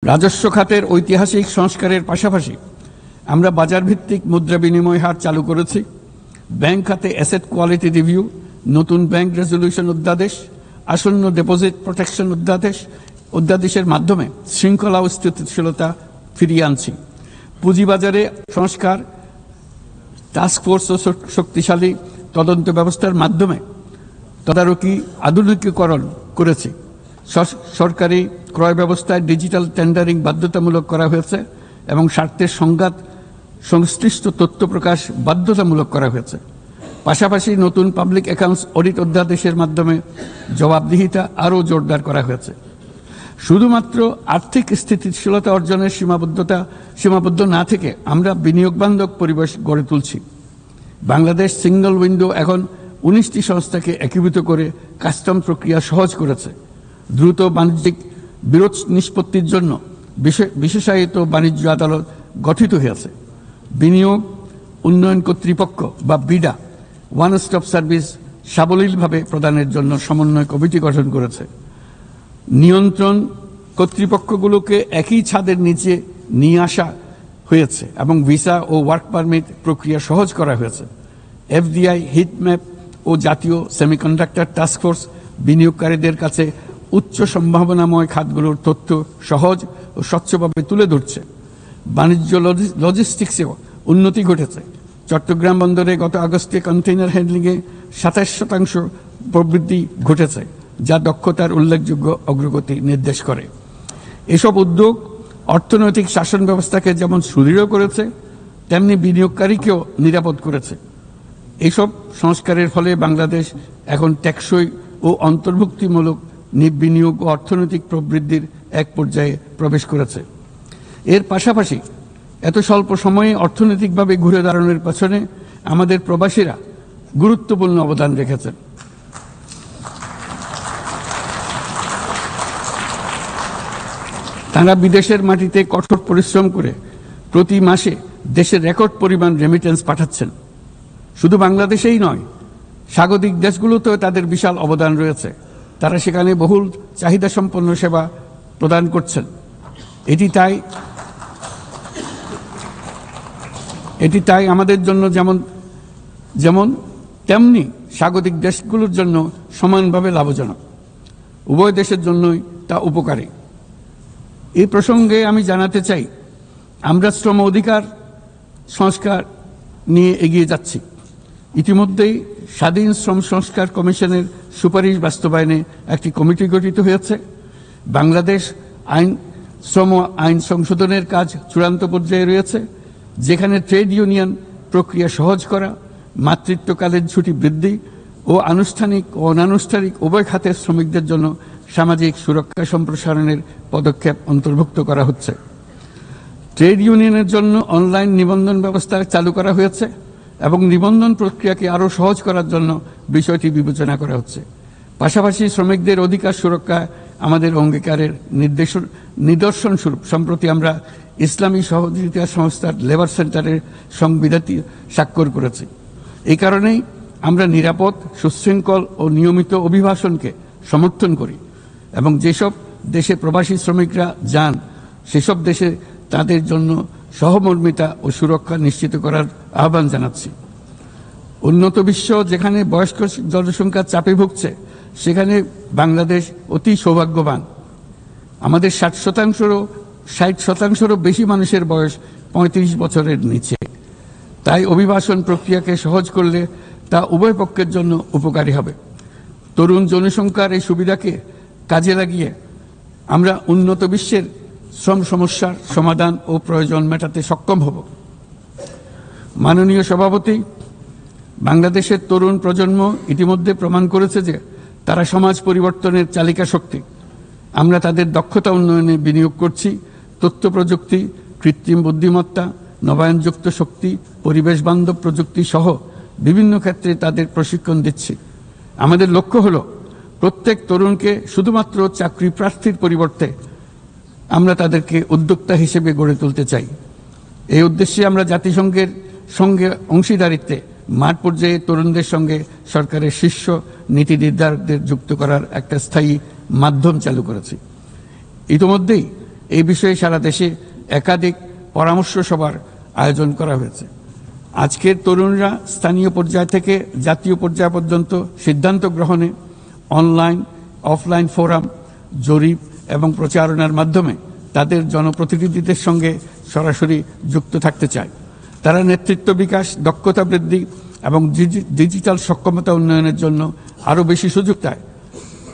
রাজস্ব খাতের ঐতিহাসিক সংস্কারের পাশাপাশি আমরা বাজার ভিত্তিক মুদ্রা বিনিময় হার চালু করেছি। ব্যাংক খাতে অ্যাসেট কোয়ালিটি রিভিউ, নতুন ব্যাংক রেজলিউশন অধ্যাদেশ, আসন্ন ডিপোজিট প্রোটেকশন অধ্যাদেশের মাধ্যমে শৃঙ্খলা ও স্থিতিশীলতা ফিরিয়ে আনছি। পুঁজিবাজারে সংস্কার, টাস্কফোর্স ও শক্তিশালী তদন্ত ব্যবস্থার মাধ্যমে তদারকি আধুনিকীকরণ করেছি। সরকারি ক্রয় ব্যবস্থায় ডিজিটাল টেন্ডারিং বাধ্যতামূলক করা হয়েছে এবং স্বার্থের সংঘাত সংশ্লিষ্ট তথ্য প্রকাশ বাধ্যতামূলক করা হয়েছে। পাশাপাশি নতুন পাবলিক অ্যাকাউন্টস অডিট অধ্যাদেশের মাধ্যমে জবাবদিহিতা আরও জোরদার করা হয়েছে। শুধুমাত্র আর্থিক স্থিতিশীলতা অর্জনের সীমাবদ্ধ না থেকে আমরা বিনিয়োগ বান্ধব পরিবেশ গড়ে তুলছি। বাংলাদেশ সিঙ্গল উইন্ডো এখন 19টি সংস্থাকে একীভূত করে কাস্টম প্রক্রিয়া সহজ করেছে। দ্রুত বাণিজ্যিক বিরোধ নিষ্পত্তির জন্য বিশেষায়িত বাণিজ্য আদালত গঠিত হয়েছে। বিনিয়োগ উন্নয়ন কর্তৃপক্ষ বা বিডা ওয়ান স্টপ সার্ভিস সাবলীলভাবে প্রদানের জন্য সমন্বয় কমিটি গঠন করেছে। নিয়ন্ত্রণ কর্তৃপক্ষগুলোকে একই ছাদের নিচে নিয়ে আসা হয়েছে এবং ভিসা ও ওয়ার্ক পারমিট প্রক্রিয়া সহজ করা হয়েছে। এফডিআই, হিটম্যাপ ও জাতীয় সেমিকন্ডাক্টর টাস্কফোর্স বিনিয়োগকারীদের কাছে উচ্চ সম্ভাবনাময় খাতগুলোর তথ্য সহজ ও স্বচ্ছভাবে তুলে ধরছে। বাণিজ্য লজিস্টিক্সেও উন্নতি ঘটেছে। চট্টগ্রাম বন্দরে গত আগস্টে কন্টেইনার হ্যান্ডলিংয়ে 27% প্রবৃদ্ধি ঘটেছে, যা দক্ষতার উল্লেখযোগ্য অগ্রগতি নির্দেশ করে। এসব উদ্যোগ অর্থনৈতিক শাসন ব্যবস্থাকে যেমন সুদৃঢ় করেছে, তেমনি বিনিয়োগকারীকেও নিরাপদ করেছে। এইসব সংস্কারের ফলে বাংলাদেশ এখন টেকসই ও অন্তর্ভুক্তিমূলক বিনিয়োগ ও অর্থনৈতিক প্রবৃদ্ধির এক পর্যায়ে প্রবেশ করেছে। এর পাশাপাশি এত স্বল্প সময়ে অর্থনৈতিকভাবে ঘুরে দাঁড়ানোর পেছনে আমাদের প্রবাসীরা গুরুত্বপূর্ণ অবদান রেখেছেন। তারা বিদেশের মাটিতে কঠোর পরিশ্রম করে প্রতি মাসে দেশের রেকর্ড পরিমাণ রেমিটেন্স পাঠাচ্ছেন। শুধু বাংলাদেশেই নয়, স্বাগতিক দেশগুলোতেও তাদের বিশাল অবদান রয়েছে। তারা সেখানে বহুল চাহিদা সম্পন্ন সেবা প্রদান করছেন। এটি তাই আমাদের জন্য যেমন তেমনি স্বাগতিক দেশগুলোর জন্য সমানভাবে লাভজনক। উভয় দেশের জন্যই তা উপকারী। এই প্রসঙ্গে আমি জানাতে চাই, আমরা শ্রম অধিকার সংস্কার নিয়ে এগিয়ে যাচ্ছি। ইতিমধ্যেই স্বাধীন শ্রম সংস্কার কমিশনের সুপারিশ বাস্তবায়নে একটি কমিটি গঠিত হয়েছে। বাংলাদেশ শ্রম আইন সংশোধনের কাজ চূড়ান্ত পর্যায়ে রয়েছে, যেখানে ট্রেড ইউনিয়ন প্রক্রিয়া সহজ করা, মাতৃত্বকালীন ছুটি বৃদ্ধি ও আনুষ্ঠানিক ও অনানুষ্ঠানিক উভয় খাতের শ্রমিকদের জন্য সামাজিক সুরক্ষা সম্প্রসারণের পদক্ষেপ অন্তর্ভুক্ত করা হচ্ছে। ট্রেড ইউনিয়নের জন্য অনলাইন নিবন্ধন ব্যবস্থা চালু করা হয়েছে এবং নিবন্ধন প্রক্রিয়াকে আরও সহজ করার জন্য বিষয়টি বিবেচনা করা হচ্ছে। পাশাপাশি শ্রমিকদের অধিকার সুরক্ষা আমাদের অঙ্গীকারের নিদর্শন স্বরূপ সম্প্রতি আমরা ইসলামী সহযোগিতা সংস্থার লেবার সেন্টারের সংবিধানটি স্বাক্ষর করেছি। এই কারণেই আমরা নিরাপদ, সুশৃঙ্খল ও নিয়মিত অভিবাসনকে সমর্থন করি এবং যেসব দেশে প্রবাসী শ্রমিকরা যান সেসব দেশে তাদের জন্য সহমর্মিতা ও সুরক্ষা নিশ্চিত করার আহ্বান জানাচ্ছি। উন্নত বিশ্ব যেখানে বয়স্ক জনসংখ্যা চাপে ভুগছে, সেখানে বাংলাদেশ অতি সৌভাগ্যবান। আমাদের 60শতাংশেরও বেশি মানুষের বয়স 35 বছরের নিচে। তাই অভিবাসন প্রক্রিয়াকে সহজ করলে তা উভয় পক্ষের জন্য উপকারী হবে। তরুণ জনসংখ্যার এই সুবিধাকে কাজে লাগিয়ে আমরা উন্নত বিশ্বের শ্রম সমস্যার সমাধান ও প্রয়োজন মেটাতে সক্ষম হব। মাননীয় সভাপতি, বাংলাদেশের তরুণ প্রজন্ম ইতিমধ্যে প্রমাণ করেছে যে তারা সমাজ পরিবর্তনের চালিকা শক্তি। আমরা তাদের দক্ষতা উন্নয়নে বিনিয়োগ করছি। তথ্য প্রযুক্তি, কৃত্রিম বুদ্ধিমত্তা, নবায়নযুক্ত শক্তি, পরিবেশ বান্ধব প্রযুক্তি সহ বিভিন্ন ক্ষেত্রে তাদের প্রশিক্ষণ দিচ্ছি। আমাদের লক্ষ্য হলো প্রত্যেক তরুণকে শুধুমাত্র চাকরি প্রার্থীর পরিবর্তে আমরা তাদেরকে উদ্যোক্তা হিসেবে গড়ে তুলতে চাই। এই উদ্দেশ্যে আমরা জাতিসংঘের সঙ্গে অংশীদারিত্বে মাঠ পর্যায়ে তরুণদের সঙ্গে সরকারের শীর্ষ নীতি নির্ধারকদের যুক্ত করার একটা স্থায়ী মাধ্যম চালু করেছি। ইতিমধ্যেই এই বিষয়ে সারা দেশে একাধিক পরামর্শ সভার আয়োজন করা হয়েছে। আজকের তরুণরা স্থানীয় পর্যায় থেকে জাতীয় পর্যায় পর্যন্ত সিদ্ধান্ত গ্রহণে অনলাইন অফলাইন ফোরাম, জরিপ এবং প্রচারণার মাধ্যমে তাদের জনপ্রতিনিধিদের সঙ্গে সরাসরি যুক্ত থাকতে চায়। তারা নেতৃত্ব বিকাশ, দক্ষতা বৃদ্ধি এবং ডিজিটাল সক্ষমতা উন্নয়নের জন্য আরও বেশি সুযোগ চায়।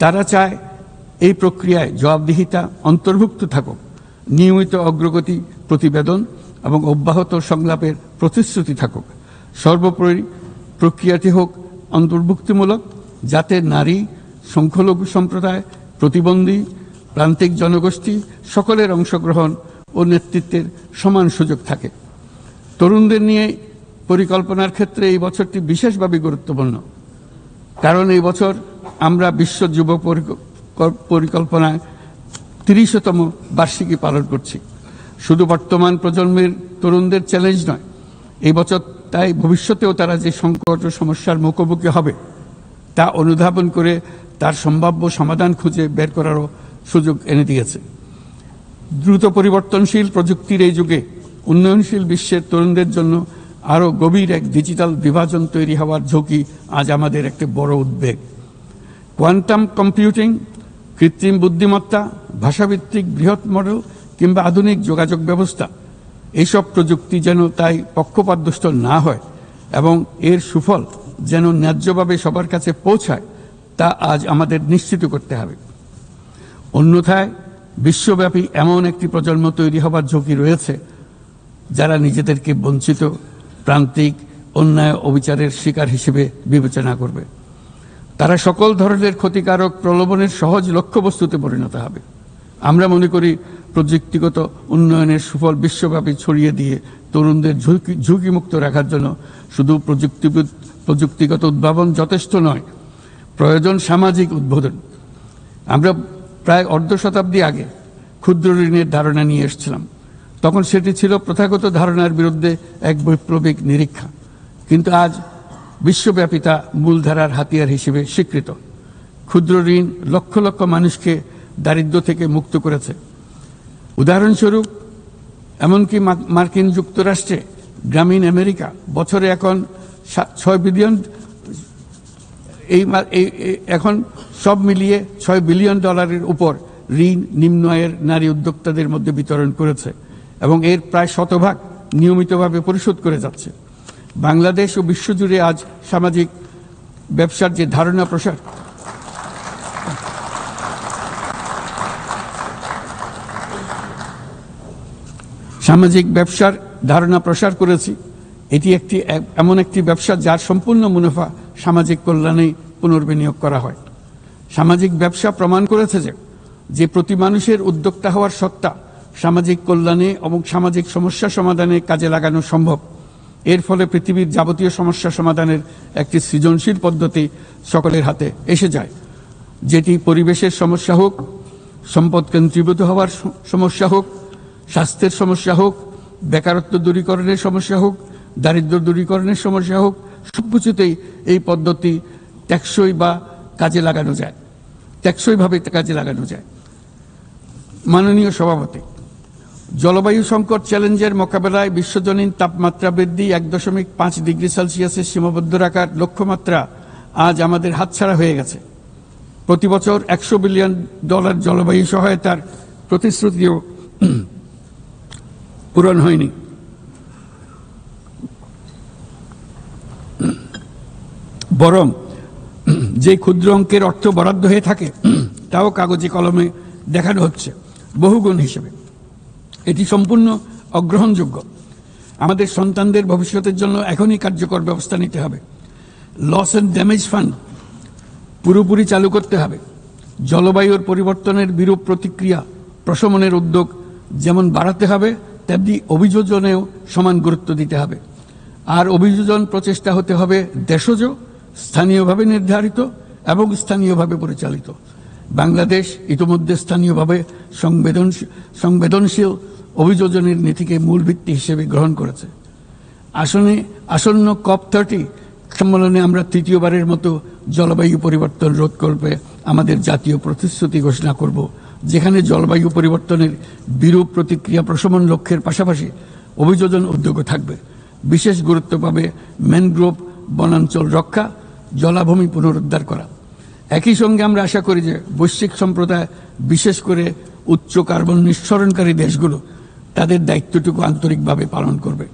তারা চায় এই প্রক্রিয়ায় জবাবদিহিতা অন্তর্ভুক্ত থাকুক, নিয়মিত অগ্রগতি প্রতিবেদন এবং অব্যাহত সংলাপের প্রতিশ্রুতি থাকুক। সর্বোপরি প্রক্রিয়াটি হোক অন্তর্ভুক্তিমূলক, যাতে নারী, সংখ্যালঘু সম্প্রদায়, প্রতিবন্ধী, প্রান্তিক জনগোষ্ঠী সকলের অংশগ্রহণ ও নেতৃত্বের সমান সুযোগ থাকে। তরুণদের নিয়ে পরিকল্পনার ক্ষেত্রে এই বছরটি বিশেষভাবে গুরুত্বপূর্ণ, কারণ এই বছর আমরা বিশ্ব যুব পরিকল্পনায় ৩০তম বার্ষিকী পালন করছি। শুধু বর্তমান প্রজন্মের তরুণদের চ্যালেঞ্জ নয়, এই বছর তাই ভবিষ্যতেও তারা যে সংকট ও সমস্যার মুখোমুখি হবে তা অনুধাবন করে তার সম্ভাব্য সমাধান খুঁজে বের করারও সুযোগ এনে দিয়েছে। দ্রুত পরিবর্তনশীল প্রযুক্তির এই যুগে উন্নয়নশীল বিশ্বের তরুণদের জন্য আরও গভীর এক ডিজিটাল বিভাজন তৈরি হওয়ার ঝুঁকি আজ আমাদের একটি বড় উদ্বেগ। কোয়ান্টাম কম্পিউটিং, কৃত্রিম বুদ্ধিমত্তা, ভাষাভিত্তিক বৃহৎ মডেল কিংবা আধুনিক যোগাযোগ ব্যবস্থা, এইসব প্রযুক্তি যেন তাই পক্ষপাতদুষ্ট না হয় এবং এর সুফল যেন ন্যায্যভাবে সবার কাছে পৌঁছায়, তা আজ আমাদের নিশ্চিত করতে হবে। অন্যথায় বিশ্বব্যাপী এমন একটি প্রজন্ম তৈরি হবার ঝুঁকি রয়েছে যারা নিজেদেরকে বঞ্চিত, প্রান্তিক, অন্যায় অবিচারের শিকার হিসেবে বিবেচনা করবে। তারা সকল ধরনের ক্ষতিকারক প্রলোভনের সহজ লক্ষ্যবস্তুতে পরিণত হবে। আমরা মনে করি প্রযুক্তিগত উন্নয়নের সুফল বিশ্বব্যাপী ছড়িয়ে দিয়ে তরুণদের ঝুঁকিমুক্ত রাখার জন্য শুধু প্রযুক্তিগত উদ্ভাবন যথেষ্ট নয়, প্রয়োজন সামাজিক উদ্বোধন। আমরা প্রায় অর্ধ শতাব্দী আগে ক্ষুদ্র ঋণের ধারণা নিয়ে এসেছিলাম। তখন সেটি ছিল প্রথাগত ধারণার বিরুদ্ধে এক বৈপ্লবিক নিরীক্ষা, কিন্তু আজ বিশ্বব্যাপী তা মূলধারার হাতিয়ার হিসেবে স্বীকৃত। ক্ষুদ্র ঋণ লক্ষ লক্ষ মানুষকে দারিদ্র্য থেকে মুক্ত করেছে। উদাহরণস্বরূপ এমনকি মার্কিন যুক্তরাষ্ট্রে গ্রামীণ আমেরিকা বছরে এখন 6 বিলিয়ন, এখন সব মিলিয়ে $6 বিলিয়ন উপর ঋণ নিম্ন আয়ের নারী উদ্যোক্তাদের মধ্যে বিতরণ করেছে এবং এর প্রায় শতভাগ নিয়মিতভাবে পরিশোধ করে যাচ্ছে। বাংলাদেশ ও বিশ্বজুড়ে আজ সামাজিক ব্যবসার যে ধারণা প্রসার করেছি, এটি এমন একটি ব্যবসা যার সম্পূর্ণ মুনাফা সামাজিক কল্যাণে পুনর্বিনিয়োগ করা হয়। সামাজিক ব্যবসা প্রমাণ করেছে যে প্রতি মানুষের উদ্যোক্তা হওয়ার সত্তা সামাজিক কল্যাণে এবং সামাজিক সমস্যা সমাধানে কাজে লাগানো সম্ভব। এর ফলে পৃথিবীর যাবতীয় সমস্যা সমাধানের একটি সৃজনশীল পদ্ধতি সকলের হাতে এসে যায়, যেটি পরিবেশের সমস্যা হোক, সম্পদ কেন্দ্রীভূত হওয়ার সমস্যা হোক, স্বাস্থ্যের সমস্যা হোক, বেকারত্ব দূরীকরণের সমস্যা হোক, দারিদ্র্য দূরীকরণের সমস্যা হোক, সবকিছুতেই এই পদ্ধতি টেকসইভাবে কাজে লাগানো যায়। মাননীয় সভাপতি, জলবায়ু সংকট চ্যালেঞ্জের মোকাবেলায় বিশ্বজনীন তাপমাত্রা বৃদ্ধি 1.5 ডিগ্রি সেলসিয়াসে সীমাবদ্ধ রাখার লক্ষ্যমাত্রা আজ আমাদের হাতছাড়া হয়ে গেছে। প্রতি বছর $100 বিলিয়ন জলবায়ু সহায়তার প্রতিশ্রুতিও পূরণ হয়নি। বরং যে ক্ষুদ্র অঙ্কের অর্থ বরাদ্দ হয়ে থাকে তাও কাগজে কলমে দেখানো হচ্ছে বহুগুণ হিসেবে। এটি সম্পূর্ণ অগ্রহণযোগ্য। আমাদের সন্তানদের ভবিষ্যতের জন্য এখনই কার্যকর ব্যবস্থা নিতে হবে। লস অ্যান্ড ড্যামেজ ফান্ড পুরোপুরি চালু করতে হবে। জলবায়ুর পরিবর্তনের বিরূপ প্রতিক্রিয়া প্রশমনের উদ্যোগ যেমন বাড়াতে হবে, তেমনি অভিযোজনেও সমান গুরুত্ব দিতে হবে। আর অভিযোজন প্রচেষ্টা হতে হবে দেশজ, স্থানীয়ভাবে নির্ধারিত এবং স্থানীয়ভাবে পরিচালিত। বাংলাদেশ ইতিমধ্যে স্থানীয়ভাবে সংবেদনশীল অভিযোজনের নীতিকে মূল ভিত্তি হিসেবে গ্রহণ করেছে। আসন্ন COP30 সম্মেলনে আমরা তৃতীয়বারের মতো জলবায়ু পরিবর্তন রোধ করবে আমাদের জাতীয় প্রতিশ্রুতি ঘোষণা করব, যেখানে জলবায়ু পরিবর্তনের বিরূপ প্রতিক্রিয়া প্রশমন লক্ষ্যের পাশাপাশি অভিযোজন উদ্যোগও থাকবে। বিশেষ গুরুত্ব পাবে ম্যানগ্রোভ বনাঞ্চল রক্ষা, জলাভূমি পুনরুদ্ধার করা। একই সঙ্গে আমরা আশা করি যে বৈশ্বিক সম্প্রদায়, বিশেষ করে উচ্চ কার্বন নিঃসরণকারী দেশগুলো তাদের দায়িত্বটুকু আন্তরিকভাবে পালন করবে।